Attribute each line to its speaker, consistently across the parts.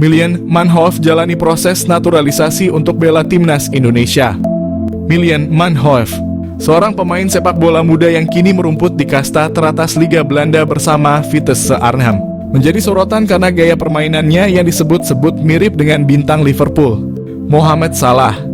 Speaker 1: Milian Manhoef jalani proses naturalisasi untuk bela timnas Indonesia. Milian Manhoef, seorang pemain sepak bola muda yang kini merumput di kasta teratas Liga Belanda bersama Vitesse Arnhem, menjadi sorotan karena gaya permainannya yang disebut-sebut mirip dengan bintang Liverpool, Mohamed Salah.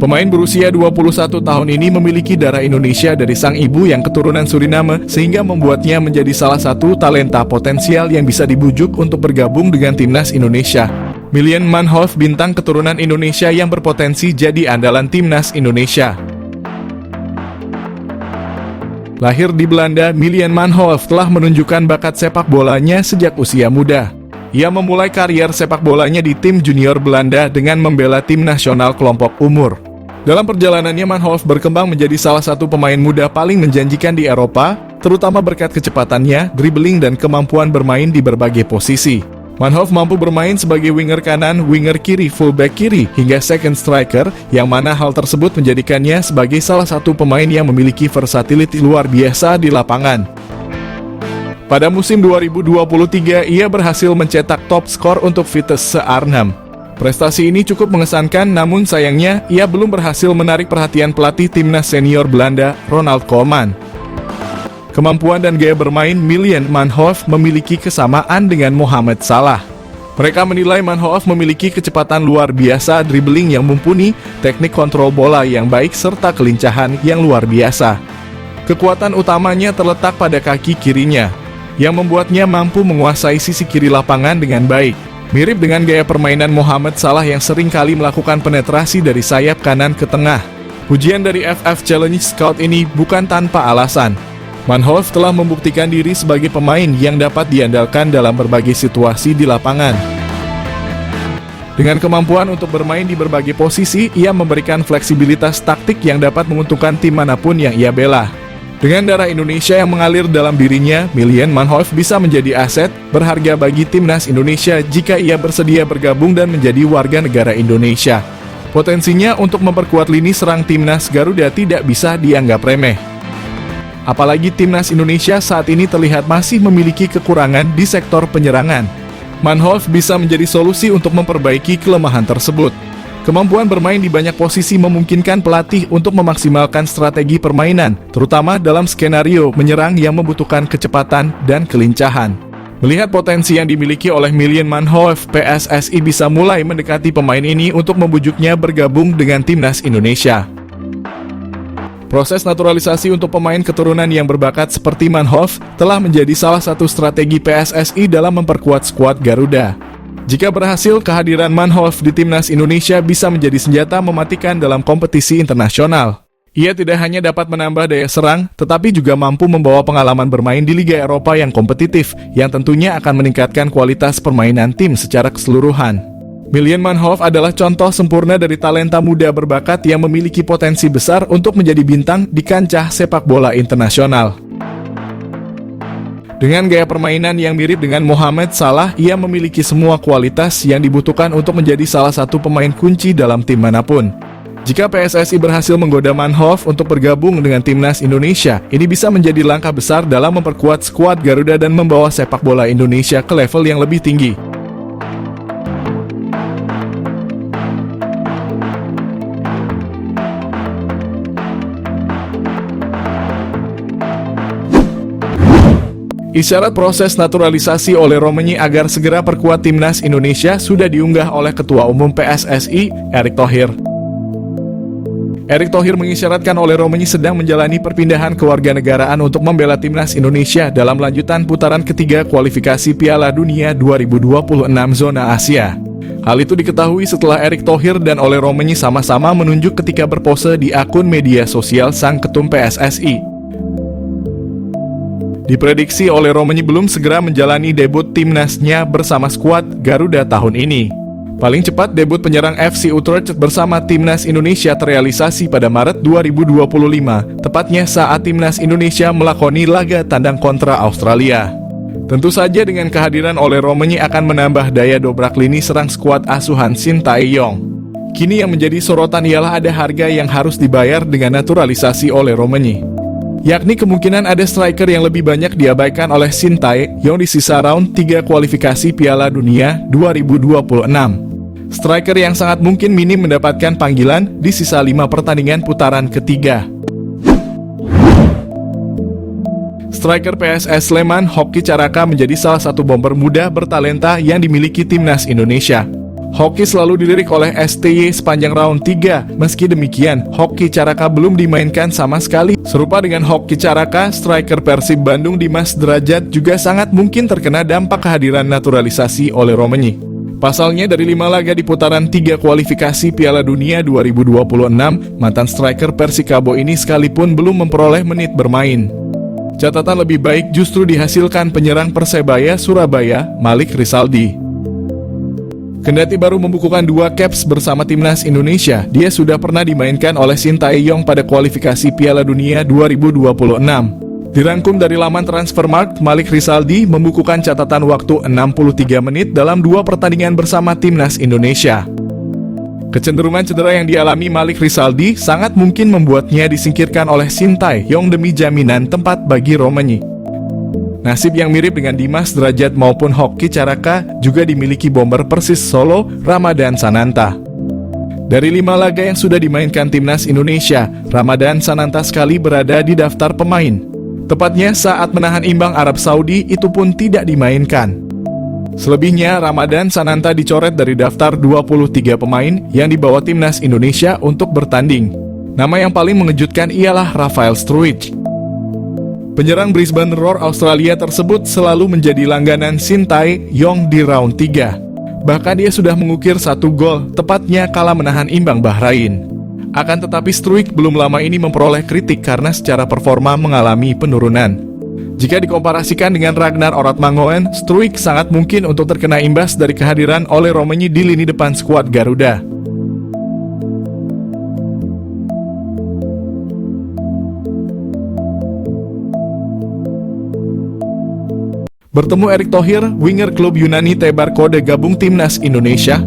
Speaker 1: Pemain berusia 21 tahun ini memiliki darah Indonesia dari sang ibu yang keturunan Suriname, sehingga membuatnya menjadi salah satu talenta potensial yang bisa dibujuk untuk bergabung dengan timnas Indonesia. Milian Manhoef, bintang keturunan Indonesia yang berpotensi jadi andalan timnas Indonesia. Lahir di Belanda, Milian Manhoef telah menunjukkan bakat sepak bolanya sejak usia muda. Ia memulai karier sepak bolanya di tim junior Belanda dengan membela tim nasional kelompok umur. Dalam perjalanannya, Manhoef berkembang menjadi salah satu pemain muda paling menjanjikan di Eropa, terutama berkat kecepatannya, dribbling, dan kemampuan bermain di berbagai posisi. Manhoef mampu bermain sebagai winger kanan, winger kiri, fullback kiri, hingga second striker, yang mana hal tersebut menjadikannya sebagai salah satu pemain yang memiliki versatility luar biasa di lapangan. Pada musim 2023, ia berhasil mencetak top skor untuk Vitesse Arnhem. Prestasi ini cukup mengesankan, namun sayangnya ia belum berhasil menarik perhatian pelatih timnas senior Belanda, Ronald Koeman. Kemampuan dan gaya bermain Milian Manhoef memiliki kesamaan dengan Mohamed Salah. Mereka menilai Manhoef memiliki kecepatan luar biasa, dribbling yang mumpuni, teknik kontrol bola yang baik, serta kelincahan yang luar biasa. Kekuatan utamanya terletak pada kaki kirinya, yang membuatnya mampu menguasai sisi kiri lapangan dengan baik. Mirip dengan gaya permainan Mohamed Salah yang sering kali melakukan penetrasi dari sayap kanan ke tengah. Pujian dari FF Challenge Scout ini bukan tanpa alasan. Manhoef telah membuktikan diri sebagai pemain yang dapat diandalkan dalam berbagai situasi di lapangan. Dengan kemampuan untuk bermain di berbagai posisi, ia memberikan fleksibilitas taktik yang dapat menguntungkan tim manapun yang ia bela. Dengan darah Indonesia yang mengalir dalam dirinya, Milian Manhoef bisa menjadi aset berharga bagi timnas Indonesia jika ia bersedia bergabung dan menjadi warga negara Indonesia. Potensinya untuk memperkuat lini serang timnas Garuda tidak bisa dianggap remeh. Apalagi timnas Indonesia saat ini terlihat masih memiliki kekurangan di sektor penyerangan. Manhoef bisa menjadi solusi untuk memperbaiki kelemahan tersebut. Kemampuan bermain di banyak posisi memungkinkan pelatih untuk memaksimalkan strategi permainan, terutama dalam skenario menyerang yang membutuhkan kecepatan dan kelincahan. Melihat potensi yang dimiliki oleh Milian Manhoef, PSSI bisa mulai mendekati pemain ini untuk membujuknya bergabung dengan timnas Indonesia. Proses naturalisasi untuk pemain keturunan yang berbakat seperti Manhoef telah menjadi salah satu strategi PSSI dalam memperkuat skuad Garuda. Jika berhasil, kehadiran Manhoef di timnas Indonesia bisa menjadi senjata mematikan dalam kompetisi internasional. Ia tidak hanya dapat menambah daya serang, tetapi juga mampu membawa pengalaman bermain di Liga Eropa yang kompetitif, yang tentunya akan meningkatkan kualitas permainan tim secara keseluruhan. Milian Manhoef adalah contoh sempurna dari talenta muda berbakat yang memiliki potensi besar untuk menjadi bintang di kancah sepak bola internasional. Dengan gaya permainan yang mirip dengan Mohamed Salah, ia memiliki semua kualitas yang dibutuhkan untuk menjadi salah satu pemain kunci dalam tim manapun. Jika PSSI berhasil menggoda Manhoef untuk bergabung dengan timnas Indonesia, ini bisa menjadi langkah besar dalam memperkuat skuad Garuda dan membawa sepak bola Indonesia ke level yang lebih tinggi. Isyarat proses naturalisasi oleh Romani agar segera perkuat timnas Indonesia sudah diunggah oleh Ketua Umum PSSI, Erick Thohir. Erick Thohir mengisyaratkan oleh Romani sedang menjalani perpindahan kewarganegaraan untuk membela timnas Indonesia dalam lanjutan putaran ketiga kualifikasi Piala Dunia 2026 zona Asia. Hal itu diketahui setelah Erick Thohir dan oleh Romani sama-sama menunjuk ketika berpose di akun media sosial sang ketum PSSI. Diprediksi oleh Romani belum segera menjalani debut timnasnya bersama skuad Garuda tahun ini. Paling cepat debut penyerang FC Utrecht bersama timnas Indonesia terrealisasi pada Maret 2025, tepatnya saat timnas Indonesia melakoni laga tandang kontra Australia. Tentu saja dengan kehadiran oleh Romani akan menambah daya dobrak lini serang skuad asuhan Shin Tae-yong. Kini yang menjadi sorotan ialah ada harga yang harus dibayar dengan naturalisasi oleh Romani. yakni kemungkinan ada striker yang lebih banyak diabaikan oleh Sintayong di sisa round 3 kualifikasi Piala Dunia 2026. Striker yang sangat mungkin minim mendapatkan panggilan di sisa 5 pertandingan putaran ketiga. Striker PSS Sleman Hoki Caraka menjadi salah satu bomber muda bertalenta yang dimiliki timnas Indonesia. Hoki selalu dilirik oleh STY sepanjang round 3. Meski demikian, Hoki Caraka belum dimainkan sama sekali. Serupa dengan Hoki Caraka, striker Persib Bandung Dimas Derajat juga sangat mungkin terkena dampak kehadiran naturalisasi oleh Romagnoli. Pasalnya, dari 5 laga di putaran 3 kualifikasi Piala Dunia 2026, mantan striker Persikabo ini sekalipun belum memperoleh menit bermain. Catatan lebih baik justru dihasilkan penyerang Persebaya Surabaya, Malik Rizaldi. Kendati baru membukukan 2 caps bersama timnas Indonesia, dia sudah pernah dimainkan oleh Sintayong pada kualifikasi Piala Dunia 2026. Dirangkum dari laman Transfermarkt, Malik Rizaldi membukukan catatan waktu 63 menit dalam 2 pertandingan bersama timnas Indonesia. Kecenderungan cedera yang dialami Malik Rizaldi sangat mungkin membuatnya disingkirkan oleh Sintayong demi jaminan tempat bagi Romagnoli. Nasib yang mirip dengan Dimas Derajat maupun Hoki Caraka juga dimiliki bomber Persis Solo, Ramadan Sananta. Dari 5 laga yang sudah dimainkan timnas Indonesia, Ramadan Sananta sekali berada di daftar pemain. Tepatnya saat menahan imbang Arab Saudi, itu pun tidak dimainkan. Selebihnya, Ramadan Sananta dicoret dari daftar 23 pemain yang dibawa timnas Indonesia untuk bertanding. Nama yang paling mengejutkan ialah Rafael Struijk. Penyerang Brisbane Roar Australia tersebut selalu menjadi langganan Sintayong di round 3. Bahkan dia sudah mengukir 1 gol, tepatnya kala menahan imbang Bahrain. Akan tetapi Struijk belum lama ini memperoleh kritik karena secara performa mengalami penurunan. Jika dikomparasikan dengan Ragnar Oratmangoen, Struijk sangat mungkin untuk terkena imbas dari kehadiran oleh Romagnoli di lini depan skuad Garuda. Bertemu Erick Thohir, winger klub Yunani Tebar Kode gabung timnas Indonesia.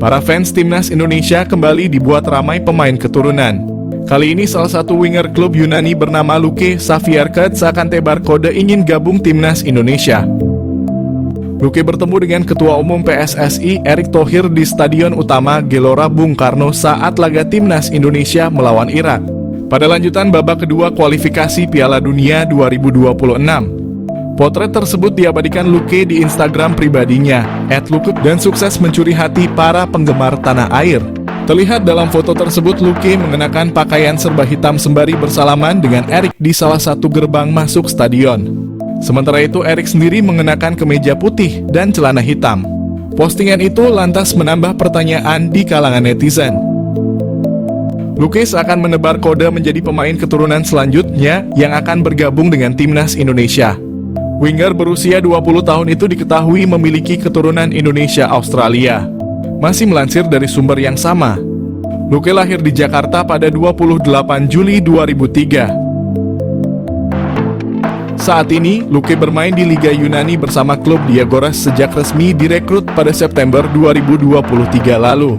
Speaker 1: Para fans timnas Indonesia kembali dibuat ramai pemain keturunan. Kali ini salah satu winger klub Yunani bernama Luke Savierket seakan Tebar Kode ingin gabung timnas Indonesia. Luke bertemu dengan Ketua Umum PSSI Erick Thohir di Stadion Utama Gelora Bung Karno saat laga timnas Indonesia melawan Irak. Pada lanjutan babak kedua kualifikasi Piala Dunia 2026. Potret tersebut diabadikan Luke di Instagram pribadinya, @luke, dan sukses mencuri hati para penggemar tanah air. Terlihat dalam foto tersebut Luke mengenakan pakaian serba hitam sembari bersalaman dengan Erick di salah satu gerbang masuk stadion. Sementara itu Erick sendiri mengenakan kemeja putih dan celana hitam. Postingan itu lantas menambah pertanyaan di kalangan netizen. Luke akan menebar kode menjadi pemain keturunan selanjutnya yang akan bergabung dengan timnas Indonesia. Winger berusia 20 tahun itu diketahui memiliki keturunan Indonesia-Australia. Masih melansir dari sumber yang sama, Luke lahir di Jakarta pada 28 Juli 2003. Saat ini, Luke bermain di Liga Yunani bersama klub Diagoras sejak resmi direkrut pada September 2023 lalu.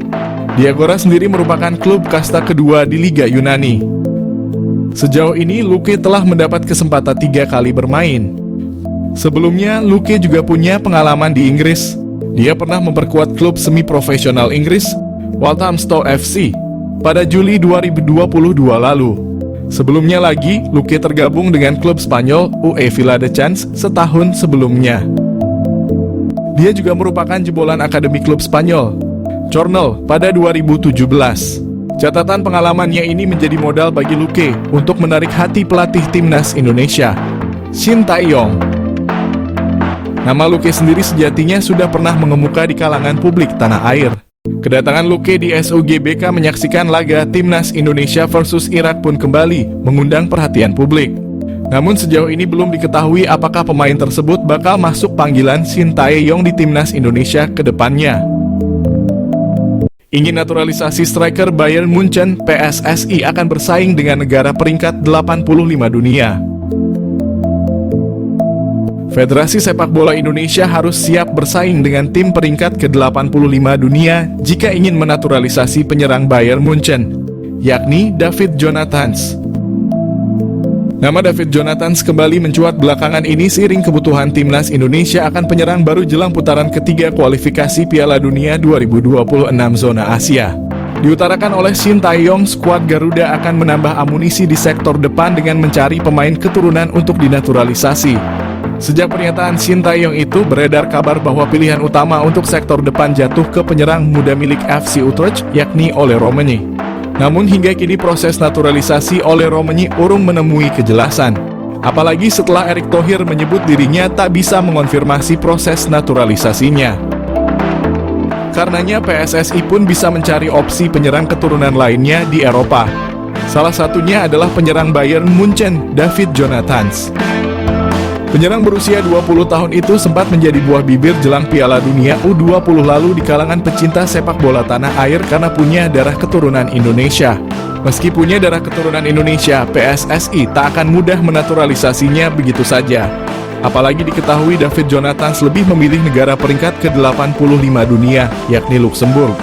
Speaker 1: Diagoras sendiri merupakan klub kasta kedua di Liga Yunani. Sejauh ini, Luke telah mendapat kesempatan 3 kali bermain. Sebelumnya, Luke juga punya pengalaman di Inggris. Dia pernah memperkuat klub semi-profesional Inggris, Walthamstow FC, pada Juli 2022 lalu. Sebelumnya lagi, Luke tergabung dengan klub Spanyol UE Viladecans setahun sebelumnya. Dia juga merupakan jebolan akademi klub Spanyol, Cornell, pada 2017. Catatan pengalamannya ini menjadi modal bagi Luke untuk menarik hati pelatih timnas Indonesia, Sintayong. Nama Luke sendiri sejatinya sudah pernah mengemuka di kalangan publik tanah air. Kedatangan Luke di SUGBK menyaksikan laga timnas Indonesia versus Irak pun kembali mengundang perhatian publik. Namun sejauh ini belum diketahui apakah pemain tersebut bakal masuk panggilan Sintayong di timnas Indonesia ke depannya. Ingin naturalisasi striker Bayern Munchen, PSSI akan bersaing dengan negara peringkat 85 dunia. Federasi Sepak Bola Indonesia harus siap bersaing dengan tim peringkat ke-85 dunia jika ingin menaturalisasi penyerang Bayern Munchen, yakni David Jonathans. Nama David Jonathans kembali mencuat belakangan ini seiring kebutuhan timnas Indonesia akan penyerang baru jelang putaran ketiga kualifikasi Piala Dunia 2026 zona Asia. Diutarakan oleh Shin Tae-yong, skuad Garuda akan menambah amunisi di sektor depan dengan mencari pemain keturunan untuk dinaturalisasi. Sejak pernyataan Shin Tae-yong itu, beredar kabar bahwa pilihan utama untuk sektor depan jatuh ke penyerang muda milik FC Utrecht, yakni Ole Roemeny. Namun hingga kini proses naturalisasi Ole Roemeny urung menemui kejelasan. Apalagi setelah Erick Thohir menyebut dirinya tak bisa mengonfirmasi proses naturalisasinya. Karenanya PSSI pun bisa mencari opsi penyerang keturunan lainnya di Eropa. Salah satunya adalah penyerang Bayern Munchen, David Jonathans. Penyerang berusia 20 tahun itu sempat menjadi buah bibir jelang Piala Dunia U20 lalu di kalangan pecinta sepak bola tanah air karena punya darah keturunan Indonesia. Meski punya darah keturunan Indonesia, PSSI tak akan mudah menaturalisasinya begitu saja. Apalagi diketahui David Jonathans lebih memilih negara peringkat ke-85 dunia, yakni Luxembourg.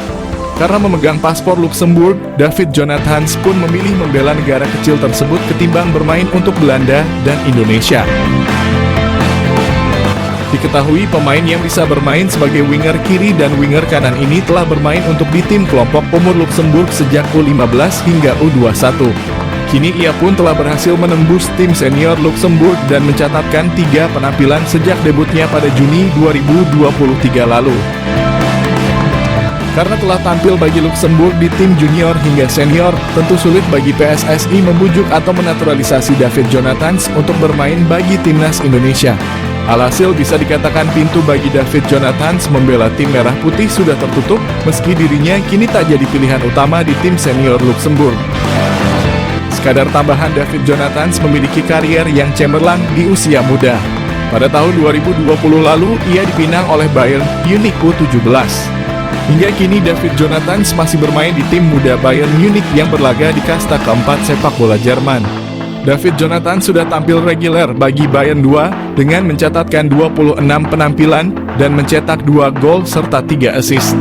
Speaker 1: Karena memegang paspor Luxembourg, David Jonathans pun memilih membela negara kecil tersebut ketimbang bermain untuk Belanda dan Indonesia. Diketahui pemain yang bisa bermain sebagai winger kiri dan winger kanan ini telah bermain untuk di tim kelompok umur Luxembourg sejak U15 hingga U21. Kini ia pun telah berhasil menembus tim senior Luxembourg dan mencatatkan 3 penampilan sejak debutnya pada Juni 2023 lalu. Karena telah tampil bagi Luxembourg di tim junior hingga senior, tentu sulit bagi PSSI membujuk atau menaturalisasi David Jonathans untuk bermain bagi timnas Indonesia. Alhasil bisa dikatakan pintu bagi David Jonathans membela tim merah putih sudah tertutup, meski dirinya kini tak jadi pilihan utama di tim senior Luxembourg. Sekadar tambahan, David Jonathans memiliki karier yang cemerlang di usia muda. Pada tahun 2020 lalu, ia dipinang oleh Bayern Munich U17. Hingga kini David Jonathans masih bermain di tim muda Bayern Munich yang berlaga di kasta keempat sepak bola Jerman. David Jonathans sudah tampil reguler bagi Bayern 2 dengan mencatatkan 26 penampilan dan mencetak 2 gol serta 3 assist.